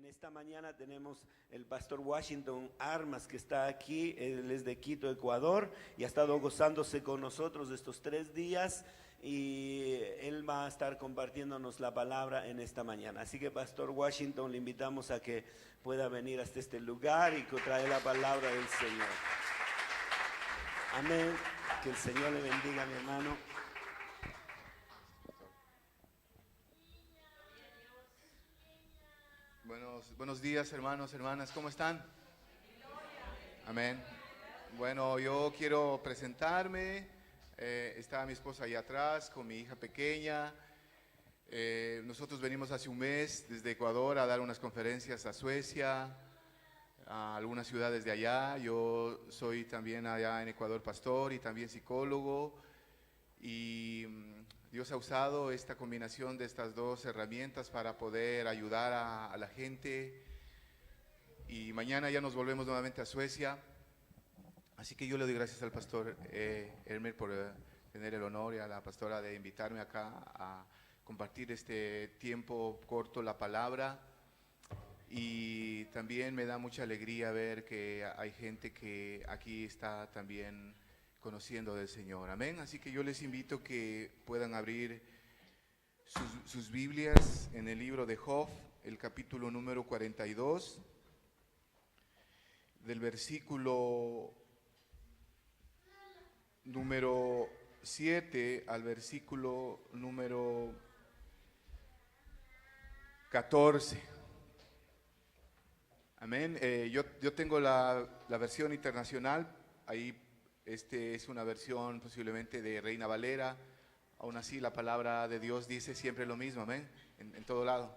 esta mañana tenemos el pastor Washington Armas, que está aquí. Él es de Quito, Ecuador, y ha estado gozándose con nosotros estos 3 días, y él va a estar compartiéndonos la palabra en esta mañana. Así que, pastor Washington, le invitamos a que pueda venir hasta este lugar y que trae la palabra del Señor. Amén. Que el Señor le bendiga, mi hermano. Buenos días, hermanos, hermanas, ¿cómo están? Amén. Bueno, yo quiero presentarme. Está mi esposa allá atrás con mi hija pequeña. Nosotros venimos hace un mes desde Ecuador a dar unas conferencias a Suecia, a algunas ciudades de allá. Yo soy también allá en Ecuador pastor y también psicólogo, y Dios ha usado esta combinación de estas dos herramientas para poder ayudar a la gente. Y mañana ya nos volvemos nuevamente a Suecia. Así que yo le doy gracias al pastor Elmer por tener el honor, y a la pastora de invitarme acá a compartir este tiempo corto la palabra. Y también me da mucha alegría ver que hay gente que aquí está también conociendo del Señor. Amén. Así que yo les invito que puedan abrir sus Biblias en el libro de Job, el capítulo número 42, del versículo número 7 al versículo número 14. Amén. Yo tengo la versión internacional. Ahí es una versión posiblemente de Reina Valera. Aún así la palabra de Dios dice siempre lo mismo, amén, en todo lado.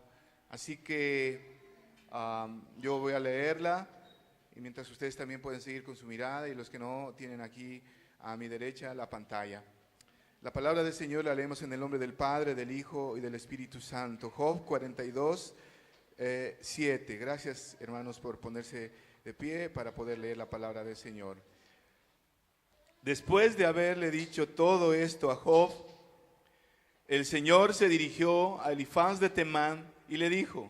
Así que yo voy a leerla, y mientras ustedes también pueden seguir con su mirada, y los que no, tienen aquí a mi derecha la pantalla. La palabra del Señor la leemos en el nombre del Padre, del Hijo y del Espíritu Santo. Job 42, 7. Gracias, hermanos, por ponerse de pie para poder leer la palabra del Señor. Después de haberle dicho todo esto a Job, el Señor se dirigió a Elifaz de Temán y le dijo: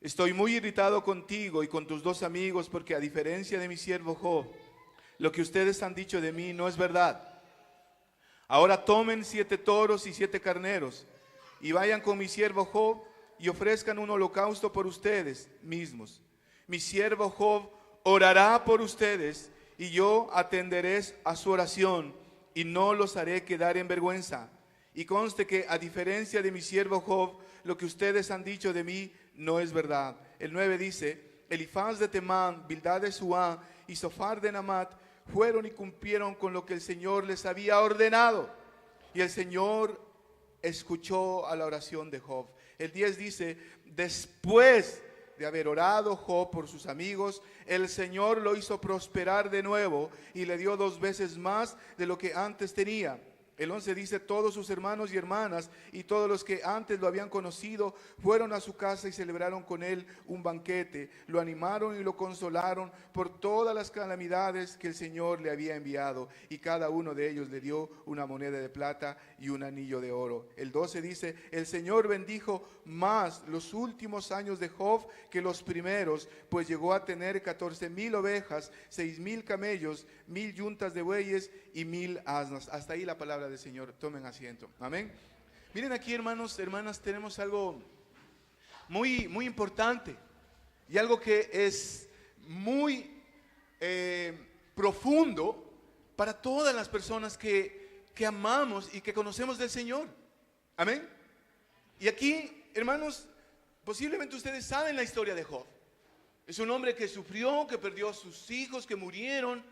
estoy muy irritado contigo y con tus 2 amigos, porque a diferencia de mi siervo Job, lo que ustedes han dicho de mí no es verdad. Ahora tomen 7 toros y 7 carneros y vayan con mi siervo Job y ofrezcan un holocausto por ustedes mismos. Mi siervo Job orará por ustedes, y yo atenderé a su oración y no los haré quedar en vergüenza. Y conste que a diferencia de mi siervo Job, lo que ustedes han dicho de mí no es verdad. El 9 dice: Elifaz de Temán, Bildad de Suá y Sofar de Namat fueron y cumplieron con lo que el Señor les había ordenado. Y el Señor escuchó a la oración de Job. El 10 dice: después de haber orado Job por sus amigos, el Señor lo hizo prosperar de nuevo y le dio 2 veces más de lo que antes tenía. El 11 dice: todos sus hermanos y hermanas y todos los que antes lo habían conocido fueron a su casa y celebraron con él un banquete. Lo animaron y lo consolaron por todas las calamidades que el Señor le había enviado, y cada uno de ellos le dio una moneda de plata y un anillo de oro. El 12 dice: el Señor bendijo más los últimos años de Job que los primeros, pues llegó a tener 14,000 ovejas, 6,000 camellos, 1,000 yuntas de bueyes y 1,000 asnas. Hasta ahí la palabra del Señor. Tomen asiento. Amén. Miren aquí, hermanos, hermanas, tenemos algo muy, muy importante, y algo que es muy profundo para todas las personas que amamos y que conocemos del Señor. Amén. Y aquí, hermanos, posiblemente ustedes saben la historia de Job. Es un hombre que sufrió, que perdió a sus hijos, que murieron,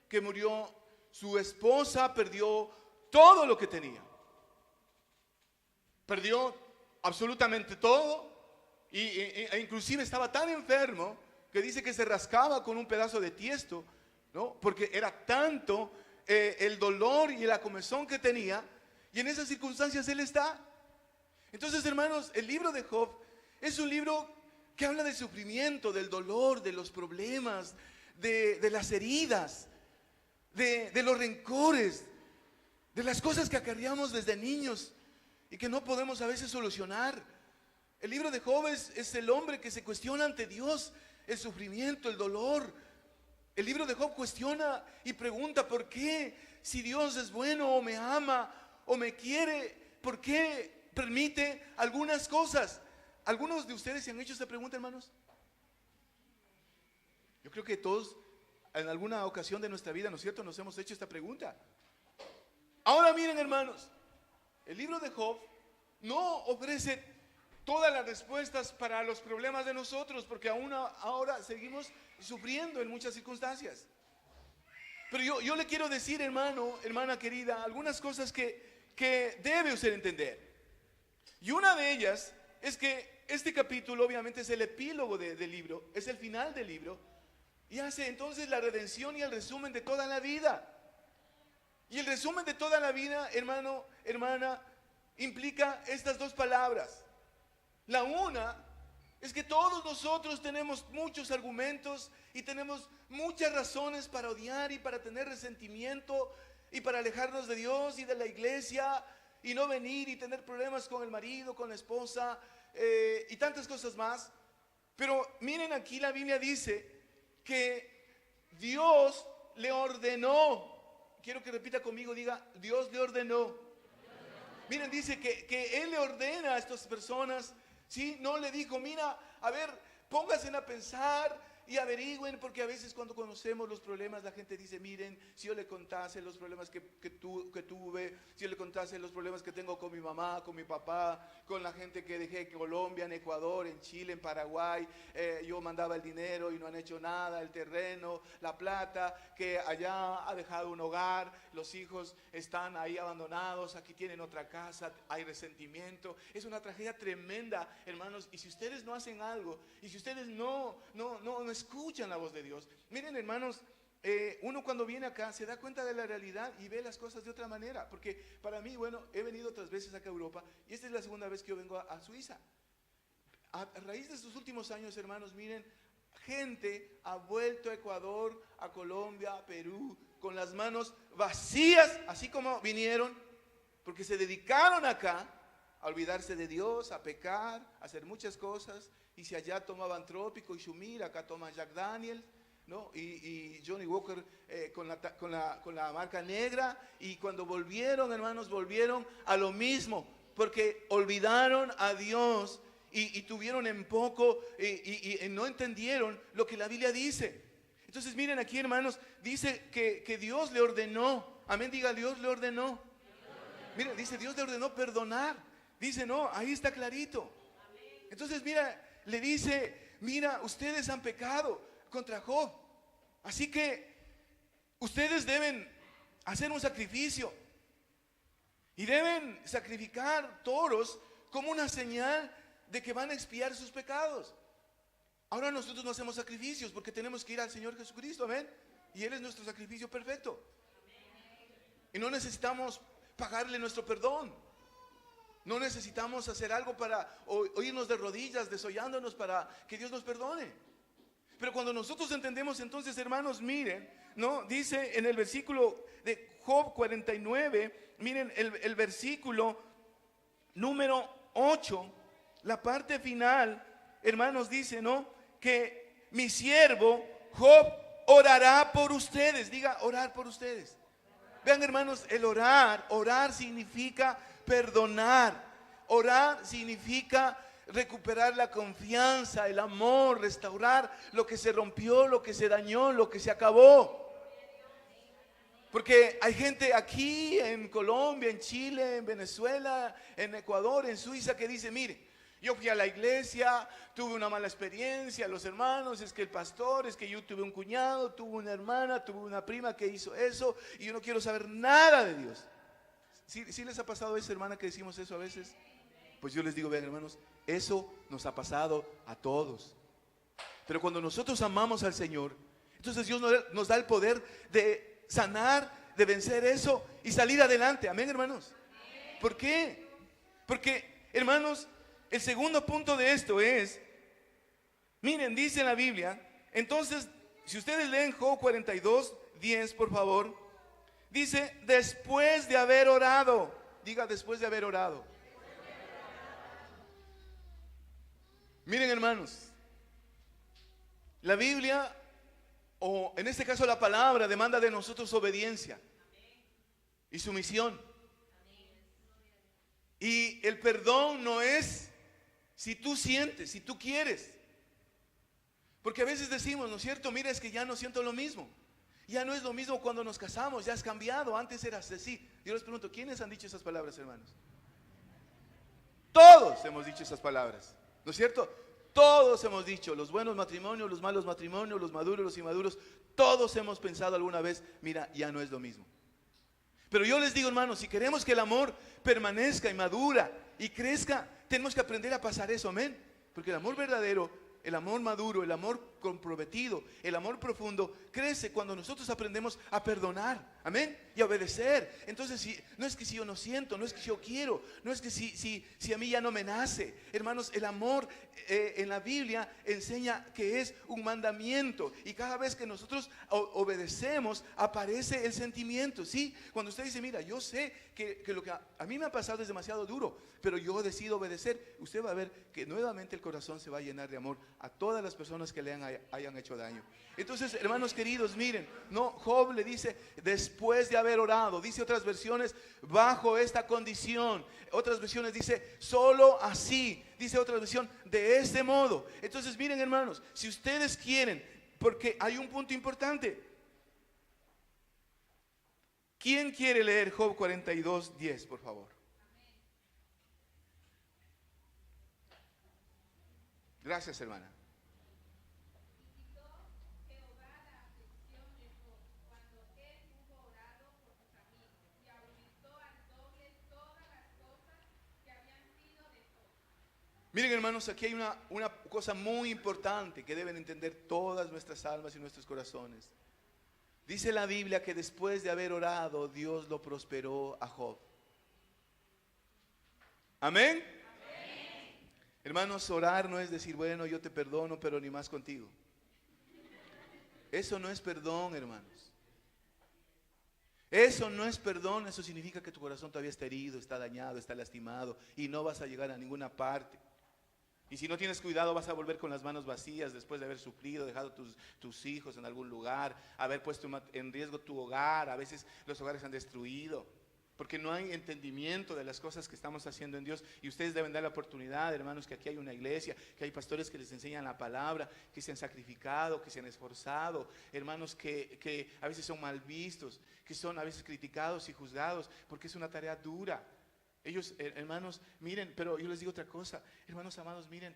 que murió su esposa, perdió todo lo que tenía. Perdió absolutamente todo, e inclusive estaba tan enfermo que dice que se rascaba con un pedazo de tiesto, ¿no? Porque era tanto el dolor y la comezón que tenía, y en esas circunstancias él está. Entonces, hermanos, el libro de Job es un libro que habla del sufrimiento, del dolor, de los problemas, de las heridas, de los rencores, de las cosas que acarreamos desde niños y que no podemos a veces solucionar. El libro de Job es el hombre que se cuestiona ante Dios el sufrimiento, el dolor. El libro de Job cuestiona y pregunta: ¿por qué? Si Dios es bueno o me ama o me quiere, ¿por qué permite algunas cosas? ¿Algunos de ustedes se han hecho esta pregunta, hermanos? Yo creo que todos en alguna ocasión de nuestra vida, ¿no es cierto?, nos hemos hecho esta pregunta. Ahora miren, hermanos, el libro de Job no ofrece todas las respuestas para los problemas de nosotros, porque aún ahora seguimos sufriendo en muchas circunstancias. Pero yo le quiero decir, hermano, hermana querida, algunas cosas que debe usted entender. Y una de ellas es que este capítulo obviamente es el epílogo del libro, es el final del libro, y hace entonces la redención y el resumen de toda la vida. Y el resumen de toda la vida, hermano, hermana, implica estas dos palabras. La una es que todos nosotros tenemos muchos argumentos y tenemos muchas razones para odiar y para tener resentimiento y para alejarnos de Dios y de la iglesia y no venir y tener problemas con el marido, con la esposa y tantas cosas más. Pero miren, aquí la Biblia dice que Dios le ordenó. Quiero que repita conmigo, diga: Dios le ordenó. Miren, dice que Él le ordena a estas personas, ¿sí? No le dijo: mira, a ver, pónganse a pensar y averigüen, porque a veces cuando conocemos los problemas la gente dice: miren, si yo le contase los problemas que tuve, si yo le contase los problemas que tengo con mi mamá, con mi papá, con la gente que dejé en Colombia, en Ecuador, en Chile, en Paraguay, yo mandaba el dinero y no han hecho nada, el terreno, la plata, que allá ha dejado un hogar, los hijos están ahí abandonados, aquí tienen otra casa, hay resentimiento. Es una tragedia tremenda, hermanos, y si ustedes no hacen algo, y si ustedes no escuchan la voz de Dios, miren, hermanos, uno cuando viene acá se da cuenta de la realidad y ve las cosas de otra manera. Porque para mí, bueno, he venido otras veces acá a Europa y esta es la segunda vez que yo vengo a Suiza. A raíz de estos últimos años, hermanos, miren, gente ha vuelto a Ecuador, a Colombia, a Perú, con las manos vacías, así como vinieron, porque se dedicaron acá a olvidarse de Dios, a pecar, a hacer muchas cosas. Y si allá tomaban Trópico y Shumir, acá toman Jack Daniel, ¿no? Y Johnny Walker con la marca negra. Y cuando volvieron, hermanos, volvieron a lo mismo, porque olvidaron a Dios y tuvieron en poco y no entendieron lo que la Biblia dice. Entonces miren aquí, hermanos, dice que Dios le ordenó. Amén, diga: Dios le ordenó. Miren, dice: Dios le ordenó perdonar. Dice, no, ahí está clarito. Entonces mira, le dice: mira, ustedes han pecado contra Job, así que ustedes deben hacer un sacrificio y deben sacrificar toros como una señal de que van a expiar sus pecados. Ahora nosotros no hacemos sacrificios porque tenemos que ir al Señor Jesucristo, amén, y Él es nuestro sacrificio perfecto y no necesitamos pagarle nuestro perdón. No necesitamos hacer algo para oírnos de rodillas, desollándonos para que Dios nos perdone. Pero cuando nosotros entendemos, entonces, hermanos, miren, ¿no? Dice en el versículo de Job 49, miren el versículo número 8, la parte final, hermanos, dice, ¿no? Que mi siervo Job orará por ustedes. Diga: orar por ustedes. Vean, hermanos, el orar significa perdonar. Orar significa recuperar la confianza, el amor, restaurar lo que se rompió, lo que se dañó, lo que se acabó. Porque hay gente aquí en Colombia, en Chile, en Venezuela, en Ecuador, en Suiza, que dice: mire, yo fui a la iglesia, tuve una mala experiencia, los hermanos, es que el pastor, es que yo tuve un cuñado, tuve una hermana, tuve una prima que hizo eso y yo no quiero saber nada de Dios. ¿Sí les ha pasado eso, hermana, que decimos eso a veces? Pues yo les digo: vean, hermanos, eso nos ha pasado a todos. Pero cuando nosotros amamos al Señor, entonces Dios nos da el poder de sanar, de vencer eso y salir adelante. Amén, hermanos. ¿Por qué? Porque, hermanos, el segundo punto de esto es, miren, dice en la Biblia, entonces, si ustedes leen Job 42:10, por favor, dice: después de haber orado. Diga: después de haber orado. Miren, hermanos, la Biblia, o en este caso la palabra, demanda de nosotros obediencia y sumisión. Y el perdón no es si tú sientes, si tú quieres. Porque a veces decimos, ¿no es cierto? Mira, es que ya no siento lo mismo. Ya no es lo mismo cuando nos casamos, ya has cambiado, antes eras así. Yo les pregunto, ¿quiénes han dicho esas palabras, hermanos? Todos hemos dicho esas palabras, ¿no es cierto? Todos hemos dicho, los buenos matrimonios, los malos matrimonios, los maduros, los inmaduros, todos hemos pensado alguna vez, mira, ya no es lo mismo. Pero yo les digo, hermanos, si queremos que el amor permanezca y madura y crezca, tenemos que aprender a pasar eso, amén. Porque el amor verdadero, el amor maduro, el amor comprometido, el amor profundo crece cuando nosotros aprendemos a perdonar, amén, y a obedecer. Entonces, no es que si yo no siento, no es que si yo quiero, no es que si a mí ya no me nace. Hermanos, el amor en la Biblia enseña que es un mandamiento, y cada vez que nosotros obedecemos aparece el sentimiento, ¿sí? Cuando usted dice, mira, yo sé que lo que a mí me ha pasado es demasiado duro, pero yo decido obedecer, usted va a ver que nuevamente el corazón se va a llenar de amor a todas las personas que le hayan hecho daño. Entonces, hermanos queridos, miren, no, Job le dice, después de haber orado, dice otras versiones, bajo esta condición, otras versiones dice, solo así, dice otra versión, de este modo. Entonces, miren, hermanos, si ustedes quieren, porque hay un punto importante. ¿Quién quiere leer Job 42:10, por favor? Gracias, hermana. Miren, hermanos, aquí hay una cosa muy importante que deben entender todas nuestras almas y nuestros corazones. Dice la Biblia que después de haber orado, Dios lo prosperó a Job. Amén. Hermanos, orar no es decir, bueno, yo te perdono, pero ni más contigo. Eso no es perdón, hermanos. Eso no es perdón, eso significa que tu corazón todavía está herido, está dañado, está lastimado y no vas a llegar a ninguna parte. Y si no tienes cuidado vas a volver con las manos vacías después de haber suplido, dejado tus hijos en algún lugar, haber puesto en riesgo tu hogar. A veces los hogares se han destruido porque no hay entendimiento de las cosas que estamos haciendo en Dios. Y ustedes deben dar la oportunidad, hermanos, que aquí hay una iglesia, que hay pastores que les enseñan la palabra, que se han sacrificado, que se han esforzado, hermanos, que a veces son mal vistos, que son a veces criticados y juzgados, porque es una tarea dura. Ellos, hermanos, miren, pero yo les digo otra cosa, hermanos amados, miren,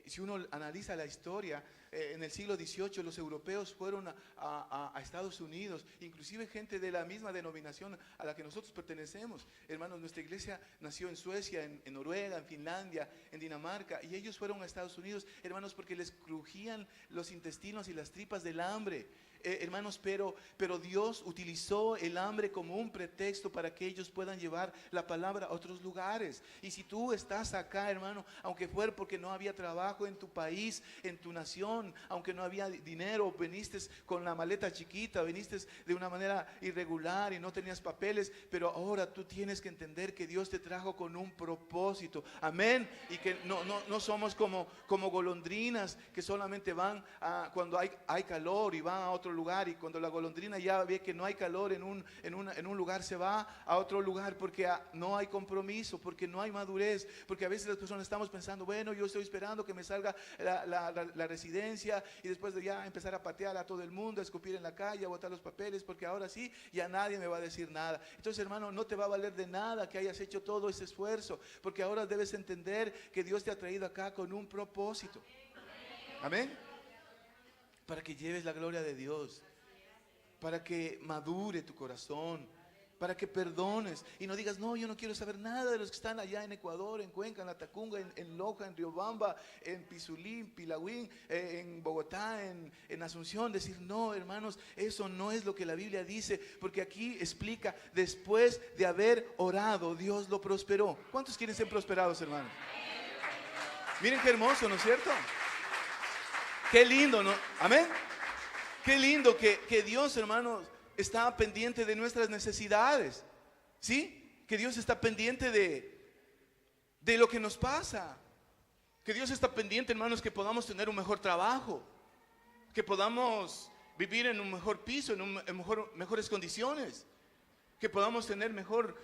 si uno analiza la historia, en el siglo XVIII los europeos fueron a Estados Unidos, inclusive gente de la misma denominación a la que nosotros pertenecemos. Hermanos, nuestra iglesia nació en Suecia, en Noruega, en Finlandia, en Dinamarca, y ellos fueron a Estados Unidos, hermanos, porque les crujían los intestinos y las tripas del hambre. Hermanos, pero Dios utilizó el hambre como un pretexto para que ellos puedan llevar la palabra a otros lugares. Y si tú estás acá, hermano, aunque fuera porque no había trabajo en tu país, en tu nación, aunque no había dinero, viniste con la maleta chiquita, viniste de una manera irregular y no tenías papeles, pero ahora tú tienes que entender que Dios te trajo con un propósito, amén, y que no somos como golondrinas que solamente van cuando hay calor y van a otro lugar, y cuando la golondrina ya ve que no hay calor en un lugar, se va a otro lugar porque no hay compromiso, porque no hay madurez, porque a veces las personas estamos pensando, bueno, yo estoy esperando que me salga la residencia y después de ya empezar a patear a todo el mundo, a escupir en la calle, a botar los papeles, porque ahora sí, ya nadie me va a decir nada. Entonces, hermano, no te va a valer de nada que hayas hecho todo ese esfuerzo, porque ahora debes entender que Dios te ha traído acá con un propósito. Amén. Para que lleves la gloria de Dios, para que madure tu corazón, para que perdones y no digas, no, yo no quiero saber nada de los que están allá en Ecuador, en Cuenca, en Latacunga, en Loja, en Riobamba, en Pizulí, en Pilagüín, en Bogotá, en Asunción. Decir, no, hermanos, eso no es lo que la Biblia dice, porque aquí explica, después de haber orado, Dios lo prosperó. ¿Cuántos quieren ser prosperados, hermanos? Miren qué hermoso, ¿no es cierto? Qué lindo, ¿no? Amén. Qué lindo que Dios, hermanos, está pendiente de nuestras necesidades. ¿Sí? Que Dios está pendiente de lo que nos pasa. Que Dios está pendiente, hermanos, que podamos tener un mejor trabajo, que podamos vivir en un mejor piso, en mejores condiciones, que podamos tener mejor,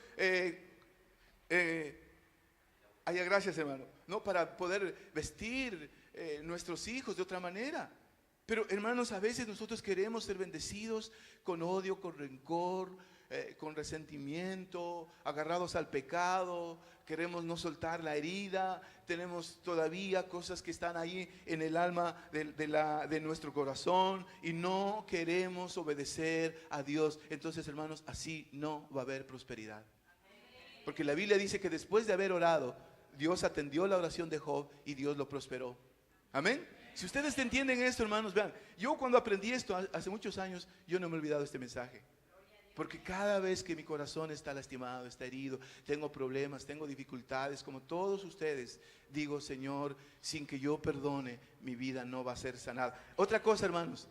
gracias, hermano, ¿no? Para poder vestir nuestros hijos de otra manera. Pero, hermanos, a veces nosotros queremos ser bendecidos con odio, con rencor, con resentimiento, agarrados al pecado, queremos no soltar la herida, tenemos todavía cosas que están ahí en el alma de nuestro corazón y no queremos obedecer a Dios. Entonces, hermanos, así no va a haber prosperidad. Porque la Biblia dice que después de haber orado, Dios atendió la oración de Job y Dios lo prosperó. Amén. Si ustedes entienden esto, hermanos, vean, yo cuando aprendí esto hace muchos años, yo no me he olvidado de este mensaje. Porque cada vez que mi corazón está lastimado, está herido, tengo problemas, tengo dificultades, como todos ustedes, digo, Señor, sin que yo perdone, mi vida no va a ser sanada. Otra cosa, hermanos,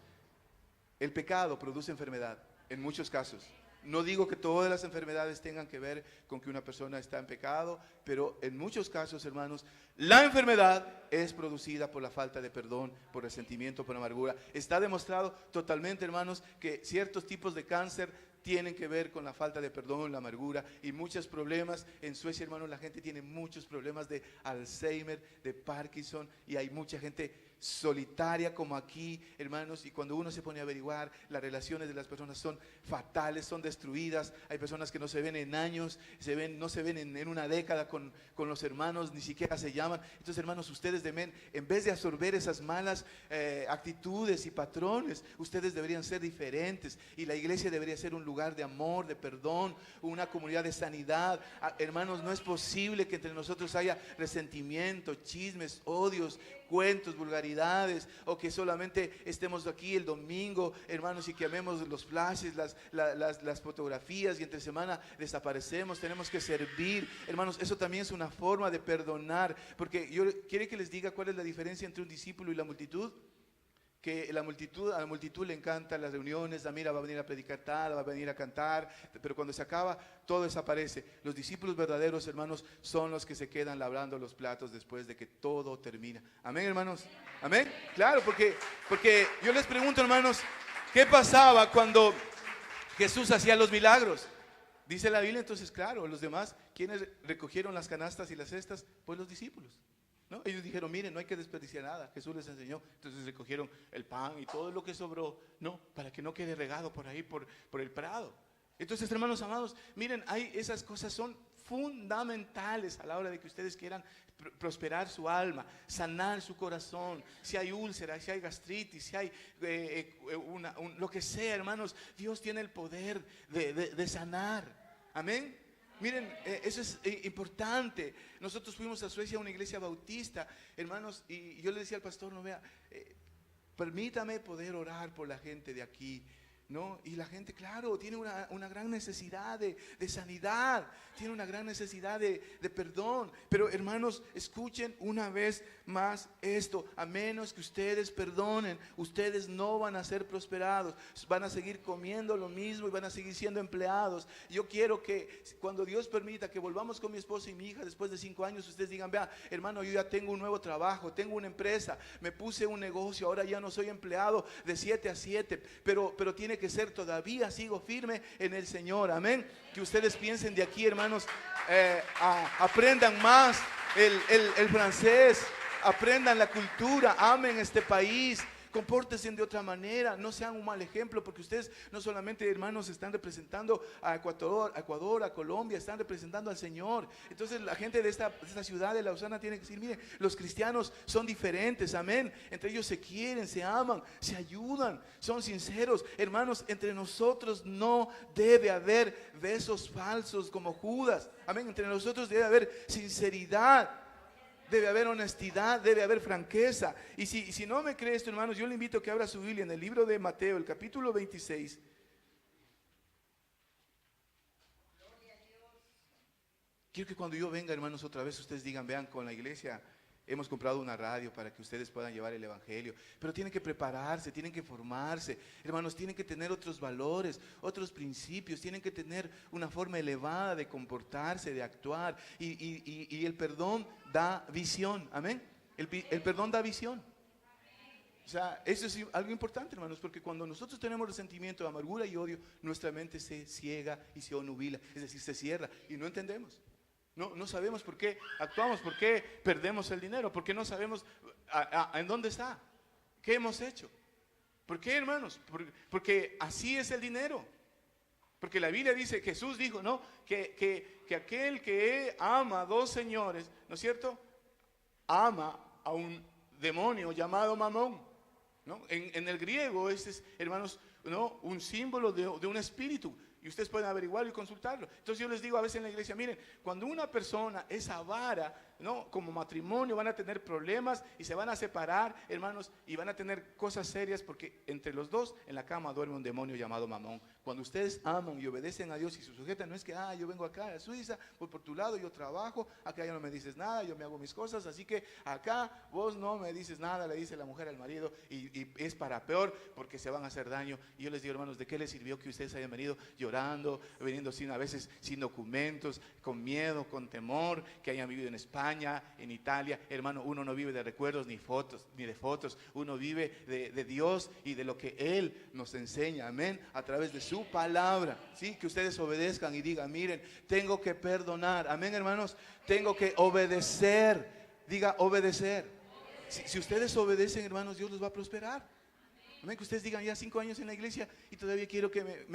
el pecado produce enfermedad, en muchos casos. No digo que todas las enfermedades tengan que ver con que una persona está en pecado, pero en muchos casos, hermanos, la enfermedad es producida por la falta de perdón, por resentimiento, por amargura. Está demostrado totalmente, hermanos, que ciertos tipos de cáncer tienen que ver con la falta de perdón, la amargura y muchos problemas. En Suecia, hermanos, la gente tiene muchos problemas de Alzheimer, de Parkinson, y hay mucha gente solitaria como aquí, hermanos, y cuando uno se pone a averiguar, las relaciones de las personas son fatales, son destruidas. Hay personas que no se ven en años, no se ven en una década con los hermanos, ni siquiera se llaman. Entonces, hermanos, ustedes deben, en vez de absorber esas malas actitudes y patrones, ustedes deberían ser diferentes, y la iglesia debería ser un lugar de amor, de perdón, una comunidad de sanidad. Hermanos, no es posible que entre nosotros haya resentimiento, chismes, odios, cuentos, vulgaridades, o que solamente estemos aquí el domingo, hermanos, y que amemos los flashes, las fotografías, y entre semana desaparecemos. Tenemos que servir, hermanos. Eso también es una forma de perdonar, porque quiero que les diga cuál es la diferencia entre un discípulo y la multitud. Que a la multitud le encantan las reuniones, mira, va a venir a predicar tal, va a venir a cantar, pero cuando se acaba, todo desaparece. Los discípulos verdaderos, hermanos, son los que se quedan labrando los platos después de que todo termina. Amén, hermanos. Amén. Claro, porque yo les pregunto, hermanos, ¿qué pasaba cuando Jesús hacía los milagros? Dice la Biblia, entonces, claro, los demás, ¿quiénes recogieron las canastas y las cestas? Pues los discípulos, ¿no? Ellos dijeron, miren, no hay que desperdiciar nada, Jesús les enseñó. Entonces recogieron el pan y todo lo que sobró, no, para que no quede regado por ahí, por el prado. Entonces, hermanos amados, miren, esas cosas son fundamentales a la hora de que ustedes quieran prosperar su alma, sanar su corazón. Si hay úlceras, si hay gastritis, si hay lo que sea, hermanos, Dios tiene el poder de sanar. Amén. Miren, eso es importante. Nosotros fuimos a Suecia a una iglesia bautista, hermanos, y yo le decía al pastor, no vea, permítame poder orar por la gente de aquí, ¿no? Y la gente, claro, tiene una gran necesidad de sanidad, tiene una gran necesidad de perdón. Pero, hermanos, escuchen una vez más esto: a menos que ustedes perdonen, ustedes no van a ser prosperados, van a seguir comiendo lo mismo y van a seguir siendo empleados. Yo quiero que cuando Dios permita que volvamos con mi esposa y mi hija después de 5 años, ustedes digan, vea, hermano, yo ya tengo un nuevo trabajo, tengo una empresa, me puse un negocio, ahora ya no soy empleado de 7 a 7, pero tiene que ser, todavía sigo firme en el Señor. Amén. Que ustedes piensen de aquí, hermanos, aprendan más el francés, aprendan la cultura, amen este país, compórtense de otra manera, no sean un mal ejemplo, porque ustedes no solamente, hermanos, están representando a Ecuador, a Colombia, están representando al Señor. Entonces la gente de esta ciudad de Lausana tiene que decir, mire, los cristianos son diferentes, amén, entre ellos se quieren, se aman, se ayudan, son sinceros. Hermanos, entre nosotros no debe haber besos falsos como Judas, amén. Entre nosotros debe haber sinceridad, debe haber honestidad, debe haber franqueza. Y si no me cree esto, hermanos, yo le invito a que abra su Biblia en el libro de Mateo, el capítulo 26. Quiero que cuando yo venga, hermanos, otra vez ustedes digan, vean, con la iglesia hemos comprado una radio para que ustedes puedan llevar el evangelio, pero tienen que prepararse, tienen que formarse, hermanos, tienen que tener otros valores, otros principios, tienen que tener una forma elevada de comportarse, de actuar, y el perdón da visión, amén. El perdón da visión. O sea, eso es algo importante, hermanos, porque cuando nosotros tenemos resentimiento, amargura y odio, nuestra mente se ciega y se onubila, es decir, se cierra y no entendemos. No sabemos por qué actuamos, por qué perdemos el dinero, por qué no sabemos en dónde está, qué hemos hecho. ¿Por qué, hermanos? Porque así es el dinero. Porque la Biblia dice, Jesús dijo, ¿no? Que aquel que ama a dos señores, ¿no es cierto? Ama a un demonio llamado Mamón, ¿no? En el griego, este es, hermanos, ¿no? Un símbolo de un espíritu. Y ustedes pueden averiguarlo y consultarlo. Entonces yo les digo a veces en la iglesia, miren, cuando una persona es avara, ¿no? Como matrimonio van a tener problemas y se van a separar, hermanos, y van a tener cosas serias porque entre los dos en la cama duerme un demonio llamado Mamón. Cuando ustedes aman y obedecen a Dios y se sujetan, no es que, yo vengo acá a Suiza, voy por tu lado, yo trabajo, acá ya no me dices nada, yo me hago mis cosas, así que acá vos no me dices nada, le dice la mujer al marido, y es para peor porque se van a hacer daño. Y yo les digo, hermanos, ¿de qué les sirvió que ustedes hayan venido llorando, viniendo a veces sin documentos, con miedo, con temor, que hayan vivido en España, en Italia? Hermano, uno no vive de recuerdos ni de fotos, uno vive de Dios y de lo que Él nos enseña, amén, a través de su palabra, ¿sí? Que ustedes obedezcan y digan, miren, tengo que perdonar, amén, hermanos, tengo que obedecer, diga obedecer. Si ustedes obedecen, hermanos, Dios los va a prosperar. Amén, que ustedes digan, ya 5 años en la iglesia y todavía quiero que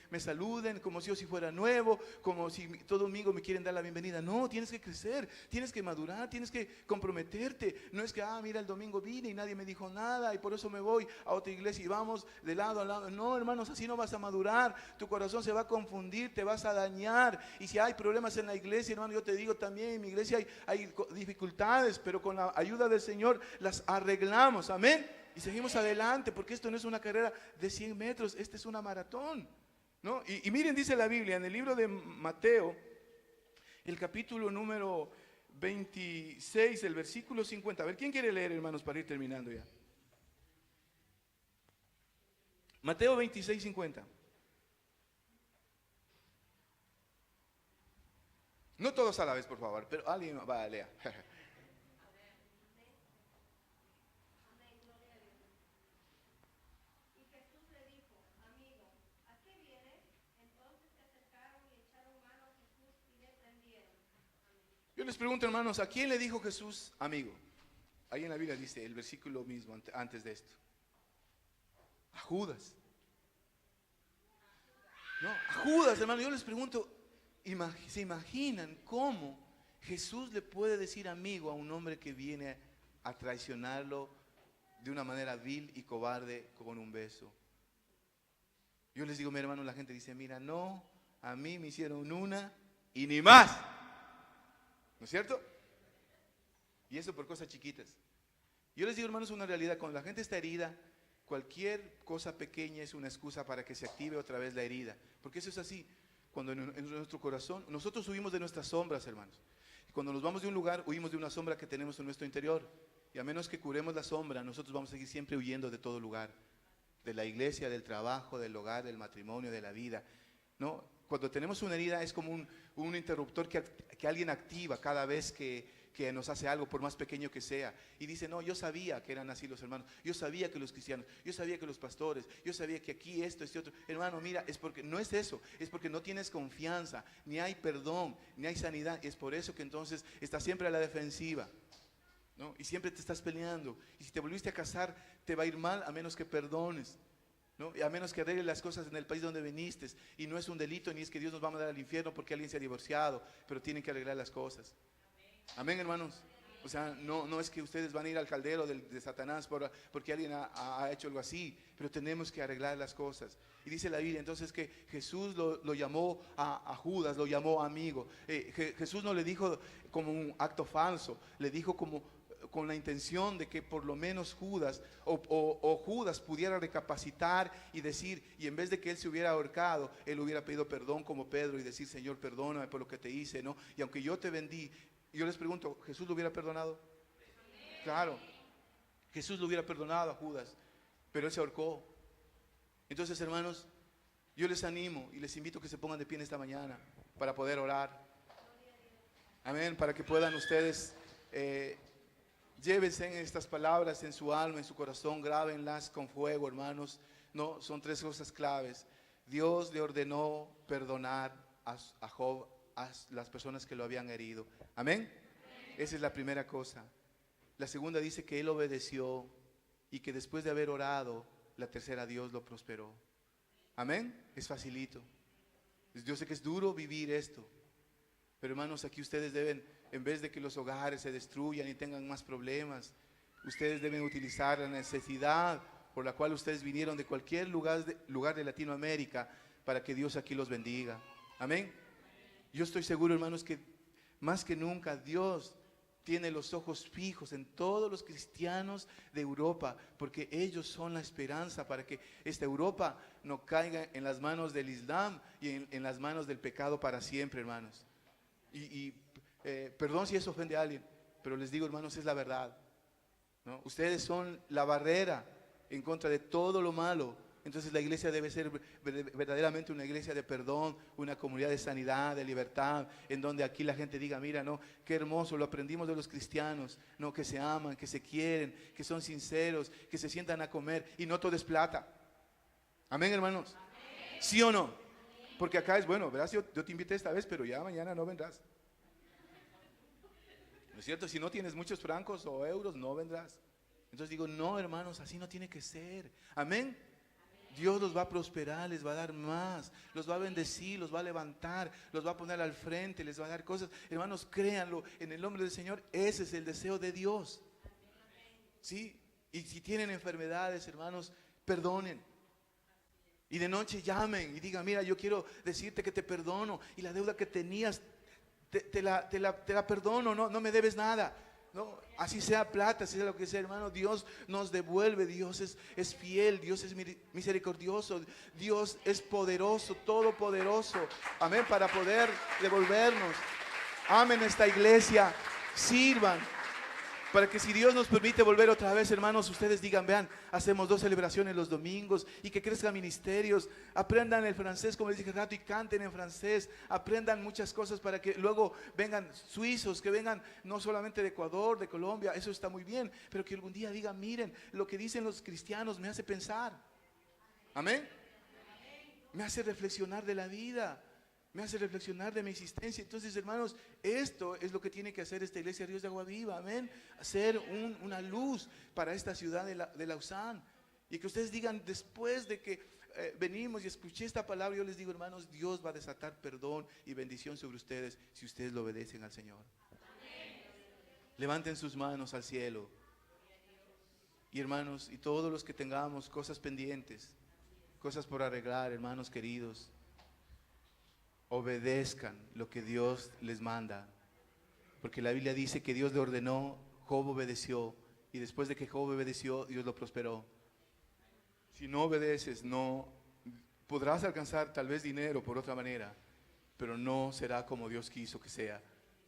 me saluden como si yo fuera nuevo, como si todo domingo me quieren dar la bienvenida. No, tienes que crecer, tienes que madurar, tienes que comprometerte. No es que, mira, el domingo vine y nadie me dijo nada y por eso me voy a otra iglesia y vamos de lado a lado. No, hermanos, así no vas a madurar, tu corazón se va a confundir, te vas a dañar. Y si hay problemas en la iglesia, hermano, yo te digo también, en mi iglesia hay dificultades, pero con la ayuda del Señor las arreglamos, amén. Y seguimos adelante, porque esto no es una carrera de 100 metros, esta es una maratón, ¿no? Y miren, dice la Biblia, en el libro de Mateo, el capítulo número 26, el versículo 50. A ver, ¿quién quiere leer, hermanos, para ir terminando ya? Mateo 26, 50. No todos a la vez, por favor, pero alguien va a leer. Yo les pregunto, hermanos, ¿a quién le dijo Jesús amigo? Ahí en la Biblia dice el versículo mismo antes de esto. A Judas. No, a Judas, hermano. Yo les pregunto, ¿se imaginan cómo Jesús le puede decir amigo a un hombre que viene a traicionarlo de una manera vil y cobarde con un beso? Yo les digo, mi hermano, la gente dice, mira, no, a mí me hicieron una y ni más. ¿No es cierto? Y eso por cosas chiquitas. Yo les digo, hermanos, una realidad. Cuando la gente está herida, cualquier cosa pequeña es una excusa para que se active otra vez la herida. Porque eso es así. Cuando en nuestro corazón, nosotros huimos de nuestras sombras, hermanos. Y cuando nos vamos de un lugar, huimos de una sombra que tenemos en nuestro interior. Y a menos que curemos la sombra, nosotros vamos a seguir siempre huyendo de todo lugar. De la iglesia, del trabajo, del hogar, del matrimonio, de la vida. ¿No? Cuando tenemos una herida es como un interruptor que alguien activa cada vez que nos hace algo, por más pequeño que sea. Y dice, no, yo sabía que eran así los hermanos, yo sabía que los cristianos, yo sabía que los pastores, yo sabía que aquí esto, este otro. Hermano, mira, es porque no es eso, es porque no tienes confianza, ni hay perdón, ni hay sanidad. Es por eso que entonces estás siempre a la defensiva, ¿no? Y siempre te estás peleando. Y si te volviste a casar, te va a ir mal a menos que perdones, ¿no? Y a menos que arregles las cosas en el país donde viniste. Y no es un delito, ni es que Dios nos va a mandar al infierno porque alguien se ha divorciado, pero tienen que arreglar las cosas. Amén, hermanos. O sea, no es que ustedes van a ir al caldero de Satanás porque alguien ha hecho algo así, pero tenemos que arreglar las cosas. Y dice la Biblia entonces que Jesús lo llamó a Judas, lo llamó amigo. Jesús no le dijo como un acto falso, le dijo como con la intención de que por lo menos Judas o Judas pudiera recapacitar y decir, y en vez de que él se hubiera ahorcado, él hubiera pedido perdón como Pedro y decir, Señor, perdóname por lo que te hice, ¿no? Y aunque yo te vendí, yo les pregunto, ¿Jesús lo hubiera perdonado? Claro, Jesús lo hubiera perdonado a Judas, pero él se ahorcó. Entonces, hermanos, yo les animo y les invito a que se pongan de pie en esta mañana para poder orar. Amén, para que puedan ustedes Llévense estas palabras en su alma, en su corazón, grábenlas con fuego, hermanos. No, son tres cosas claves. Dios le ordenó perdonar a Job, a las personas que lo habían herido. Amén. Esa es la primera cosa. La segunda dice que él obedeció y que después de haber orado, la tercera, Dios lo prosperó. Amén. Es facilito. Yo sé que es duro vivir esto, pero hermanos, aquí ustedes deben, en vez de que los hogares se destruyan y tengan más problemas, ustedes deben utilizar la necesidad por la cual ustedes vinieron de cualquier lugar de Latinoamérica, para que Dios aquí los bendiga. Amén. Yo estoy seguro, hermanos, que más que nunca Dios tiene los ojos fijos en todos los cristianos de Europa, porque ellos son la esperanza para que esta Europa no caiga en las manos del Islam y en las manos del pecado para siempre, hermanos. Perdón si eso ofende a alguien, pero les digo, hermanos, es la verdad, ¿no? Ustedes son la barrera en contra de todo lo malo. Entonces la iglesia debe ser verdaderamente una iglesia de perdón, una comunidad de sanidad, de libertad, en donde aquí la gente diga, mira, no, qué hermoso, lo aprendimos de los cristianos, no, que se aman, que se quieren, que son sinceros, que se sientan a comer, y no todo es plata. Amén, hermanos. Amén. ¿Sí o no? Porque acá es bueno, ¿verdad? Yo te invité esta vez, pero ya mañana no vendrás. ¿No es cierto? Si no tienes muchos francos o euros, no vendrás. Entonces digo, no, hermanos, así no tiene que ser. Amén. Dios los va a prosperar, les va a dar más, los va a bendecir, los va a levantar, los va a poner al frente, les va a dar cosas. Hermanos, créanlo, en el nombre del Señor, ese es el deseo de Dios. ¿Sí? Y si tienen enfermedades, hermanos, perdonen. Y de noche llamen y digan, mira, yo quiero decirte que te perdono, y la deuda que tenías, te la perdono, no me debes nada. No, así sea plata, así sea lo que sea, hermano, Dios nos devuelve. Dios es fiel, Dios es misericordioso, Dios es poderoso, todopoderoso, amén, para poder devolvernos. Amen esta iglesia, sirvan, para que si Dios nos permite volver otra vez, hermanos, ustedes digan, vean, hacemos 2 celebraciones los domingos, y que crezcan ministerios, aprendan el francés, como les dije rato, y canten en francés, aprendan muchas cosas para que luego vengan suizos, que vengan no solamente de Ecuador, de Colombia, eso está muy bien, pero que algún día digan, miren, lo que dicen los cristianos me hace pensar. Amén. Me hace reflexionar de la vida, me hace reflexionar de mi existencia. Entonces, hermanos, esto es lo que tiene que hacer esta iglesia Ríos de Agua Viva, amén. Hacer una luz para esta ciudad de Lausanne. Y que ustedes digan, después de que venimos y escuché esta palabra, yo les digo, hermanos, Dios va a desatar perdón y bendición sobre ustedes si ustedes lo obedecen al Señor. Amén. Levanten sus manos al cielo. Y hermanos, y todos los que tengamos cosas pendientes, cosas por arreglar, hermanos queridos, obedezcan lo que Dios les manda, porque la Biblia dice que Dios le ordenó, Job obedeció, y después de que Job obedeció, Dios lo prosperó. Si no obedeces, no podrás alcanzar tal vez dinero por otra manera, pero no será como Dios quiso que sea,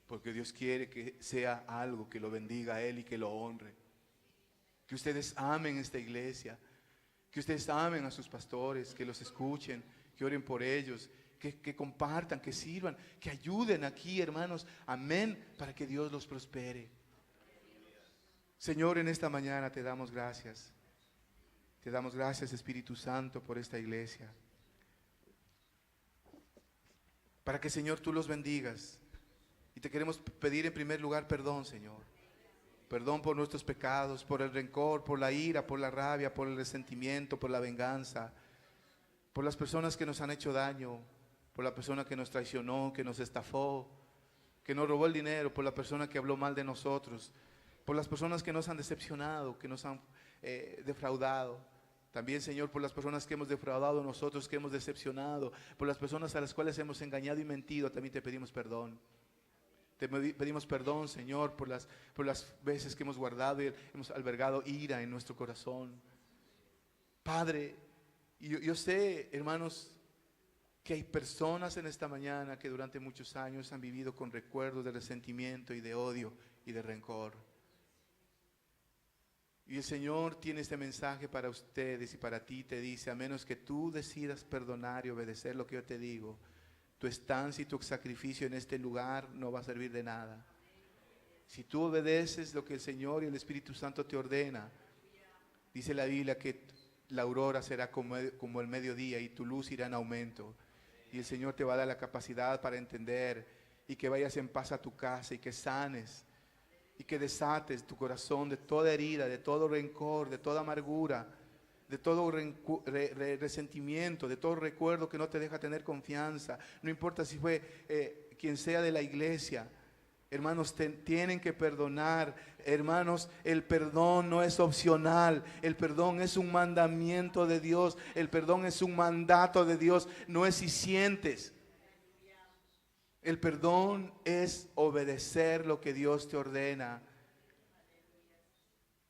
porque Dios quiere que sea algo que lo bendiga a Él y que lo honre. Que ustedes amen esta iglesia, que ustedes amen a sus pastores, que los escuchen, que oren por ellos, que compartan, que sirvan, que ayuden aquí, hermanos, amén, para que Dios los prospere. Señor, en esta mañana te damos gracias. Te damos gracias, Espíritu Santo, por esta iglesia. Para que, Señor, tú los bendigas. Y te queremos pedir en primer lugar perdón, Señor. Perdón por nuestros pecados, por el rencor, por la ira, por la rabia, por el resentimiento, por la venganza, por las personas que nos han hecho daño, por la persona que nos traicionó, que nos estafó, que nos robó el dinero, por la persona que habló mal de nosotros, por las personas que nos han decepcionado, que nos han defraudado. También, Señor, por las personas que hemos defraudado nosotros, que hemos decepcionado, por las personas a las cuales hemos engañado y mentido, también te pedimos perdón. Te pedimos perdón, Señor, por las veces que hemos guardado y hemos albergado ira en nuestro corazón. Padre, yo sé, hermanos, que hay personas en esta mañana que durante muchos años han vivido con recuerdos de resentimiento y de odio y de rencor. Y el Señor tiene este mensaje para ustedes y para ti. Te dice, a menos que tú decidas perdonar y obedecer lo que yo te digo, tu estancia y tu sacrificio en este lugar no va a servir de nada. Si tú obedeces lo que el Señor y el Espíritu Santo te ordena, dice la Biblia que la aurora será como el mediodía y tu luz irá en aumento. Y el Señor te va a dar la capacidad para entender y que vayas en paz a tu casa y que sanes y que desates tu corazón de toda herida, de todo rencor, de toda amargura, de todo resentimiento, de todo recuerdo que no te deja tener confianza. No importa si fue quien sea de la iglesia. Hermanos, tienen que perdonar. Hermanos, el perdón no es opcional. El perdón es un mandamiento de Dios. El perdón es un mandato de Dios. No es si sientes. El perdón es obedecer lo que Dios te ordena.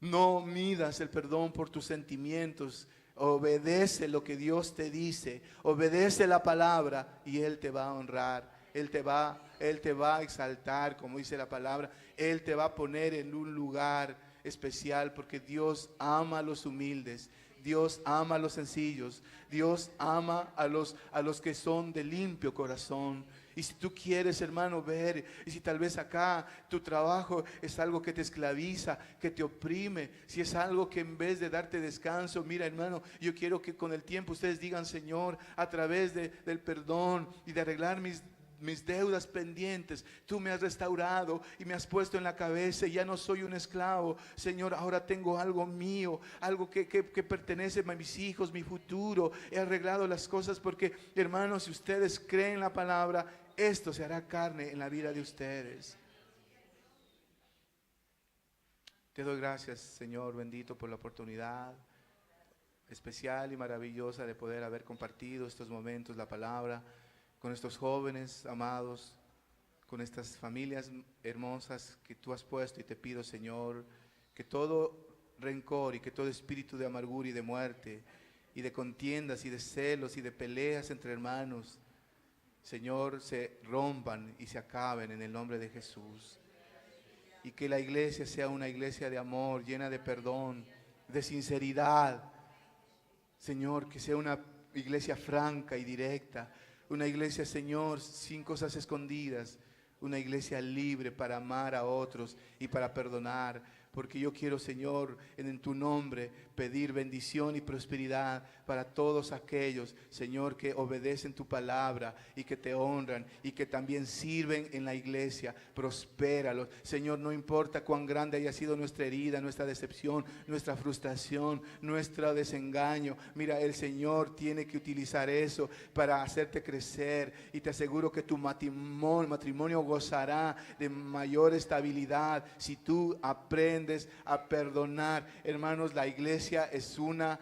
No midas el perdón por tus sentimientos. Obedece lo que Dios te dice. Obedece la palabra y Él te va a honrar. Él te va a exaltar, como dice la palabra. Él te va a poner en un lugar especial, porque Dios ama a los humildes. Dios ama a los sencillos. Dios ama a los que son de limpio corazón. Y si tú quieres, hermano, ver, y si tal vez acá tu trabajo es algo que te esclaviza, que te oprime, si es algo que en vez de darte descanso, mira, hermano, yo quiero que con el tiempo ustedes digan: Señor, a través del perdón y de arreglar mis deudas pendientes, tú me has restaurado y me has puesto en la cabeza y ya no soy un esclavo. Señor, ahora tengo algo mío, algo que pertenece a mis hijos, mi futuro. He arreglado las cosas porque, hermanos, si ustedes creen la palabra, esto se hará carne en la vida de ustedes. Te doy gracias, Señor bendito, por la oportunidad especial y maravillosa de poder haber compartido estos momentos, la palabra, con estos jóvenes amados, con estas familias hermosas que tú has puesto. Y te pido, Señor, que todo rencor y que todo espíritu de amargura y de muerte y de contiendas y de celos y de peleas entre hermanos, Señor, se rompan y se acaben en el nombre de Jesús. Y que la iglesia sea una iglesia de amor, llena de perdón, de sinceridad. Señor, que sea una iglesia franca y directa. Una iglesia, Señor, sin cosas escondidas. Una iglesia libre para amar a otros y para perdonar. Porque yo quiero, Señor, en tu nombre pedir bendición y prosperidad para todos aquellos, Señor, que obedecen tu palabra y que te honran y que también sirven en la iglesia. Prospéralos, Señor, no importa cuán grande haya sido nuestra herida, nuestra decepción, nuestra frustración, nuestro desengaño. Mira, el Señor tiene que utilizar eso para hacerte crecer, y te aseguro que tu matrimonio gozará de mayor estabilidad si tú aprendes a perdonar. Hermanos, la iglesia es una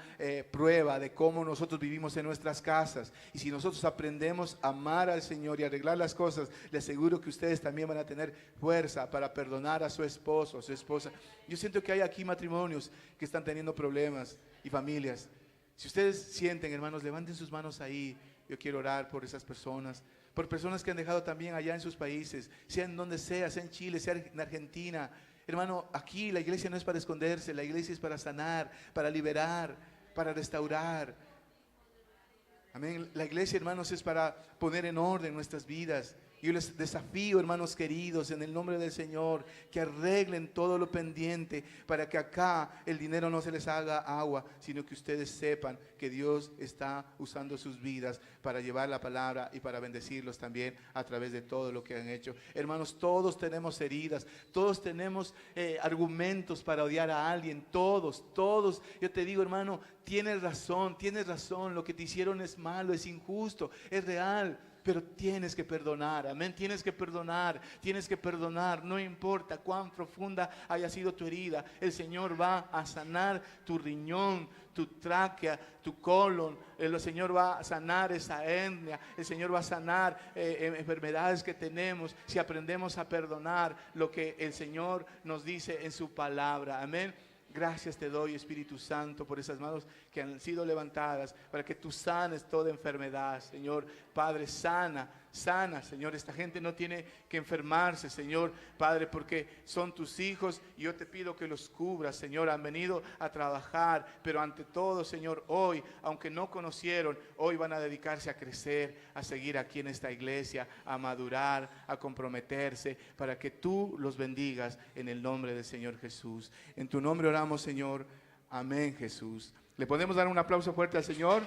prueba de cómo nosotros vivimos en nuestras casas, y si nosotros aprendemos a amar al Señor y arreglar las cosas, les aseguro que ustedes también van a tener fuerza para perdonar a su esposo, a su esposa. Yo siento que hay aquí matrimonios que están teniendo problemas y familias. Si ustedes sienten, hermanos, levanten sus manos ahí. Yo quiero orar por esas personas, por personas que han dejado también allá en sus países, sea en donde sea en Chile, sea en Argentina. Hermano, aquí la iglesia no es para esconderse, la iglesia es para sanar, para liberar, para restaurar. Amén. La iglesia, hermanos, es para poner en orden nuestras vidas. Yo les desafío, hermanos queridos, en el nombre del Señor, que arreglen todo lo pendiente para que acá el dinero no se les haga agua, sino que ustedes sepan que Dios está usando sus vidas para llevar la palabra y para bendecirlos también a través de todo lo que han hecho. Hermanos, todos tenemos heridas, todos tenemos argumentos para odiar a alguien, todos. Yo te digo, hermano, tienes razón, lo que te hicieron es malo, es injusto, es real. Pero tienes que perdonar, amén, tienes que perdonar, no importa cuán profunda haya sido tu herida. El Señor va a sanar tu riñón, tu tráquea, tu colon. El Señor va a sanar esa hernia, el Señor va a sanar enfermedades que tenemos si aprendemos a perdonar lo que el Señor nos dice en su palabra, amén. Gracias te doy, Espíritu Santo, por esas manos que han sido levantadas para que tú sanes toda enfermedad, Señor. Padre, sana sana, Señor. Esta gente no tiene que enfermarse, Señor, Padre, porque son tus hijos y yo te pido que los cubras, Señor. Han venido a trabajar, pero ante todo, Señor, hoy, aunque no conocieron, hoy van a dedicarse a crecer, a seguir aquí en esta iglesia, a madurar, a comprometerse, para que tú los bendigas en el nombre del Señor Jesús. En tu nombre oramos, Señor. Amén, Jesús. ¿Le podemos dar un aplauso fuerte al Señor?